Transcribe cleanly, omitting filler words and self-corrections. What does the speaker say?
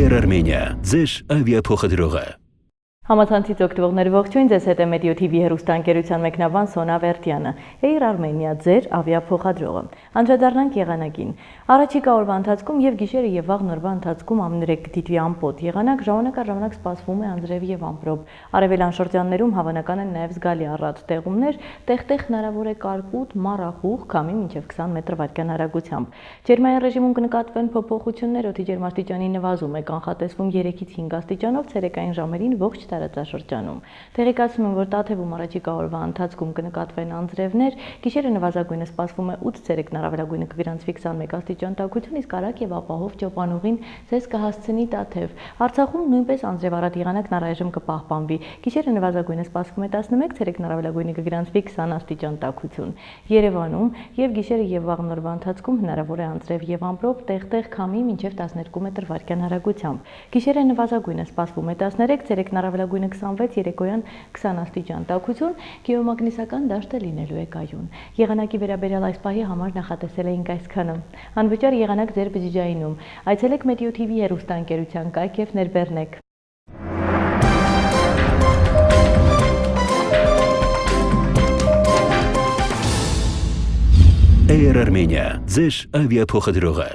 Air Armenia, ձեր ավիափոխադրողը։ Համացանցից օգտվողներ ողջույն, ձեզ հետ է Մեդիա TV հեռուստաընկերության մեկնաբան Սոնա Վերտյանը, Air Armenia, ձեր ավիափոխադրողը։ Անդրադառնանք եղանակին։ Առաջիկա օրվա ընթացքում եւ գիշերը եւ վաղ նորվա ընթացքում ամներեք դիտվի ամպոտ եղանակ, ժամանակ սպասվում է անձրև եւ ամպրոպ։ Արևելյան շրջաններում հավանական են նաեւ զգալի առատ տեղումներ, տեղ-տեղ հնարավոր է կարկուտ, մառախուղ, քամի մինչեւ 20 մետր/վայրկյան արագությամբ։ Ջերմային ռեժիմում կնկատվեն փոփոխություններ, օդի ջերմաստիճանի նվազում է, կանխատեսվում 3-ից 5 աստիճանով, ցերեկային ժամերին ողջ տարածաշրջանում։ Տեղեկացնում եմ, որ Տաթևում առաջիկա օրվա ընթացքում կնկատվեն անձրևներ, գիշերը նվազագույնը սպասվում է 8 ցերեկն առավելագույնը կվիրանցվի 21 աստիճան տաքություն, իսկ արագ եւ ապահով ճոպանուղին ձեզ կհասցնի Տաթև։ Արցախում նույնպես անձրևառատ եղանակն առայժմ կպահպանվի։ Գիշերը նվազագույնը սպասվում է 11, ցերեկն առավելագույնը կվիրանցվի 20 աստիճան տաքություն։ Երևանում եւ գիշերը եւ վաղ նորվա ընթացքում հնարավոր է անձրև եւ ամպրոպ, տեղ-տեղ քամի մինչեւ 12 մետր/վայրկյան արագությամբ։ Գիշերը նվազագույնը սպասվում է 13, ցերեկն առավելագույնը 26, երեկոյան 20 աստիճան տաքություն, գեոմագնիսական դաշտ է լինելու է կայուն։ Եղանակի վերաբերյալ այս պահի համար նախատեսել էինք այսքանը։ Անվճար եղանակ ձեր բջջայինում։ Այցելեք Մեդիա TV հեռուստաընկերության կայք եւ ներբեռնեք։ Air Armenia, ձեր ավիափոխադրողը։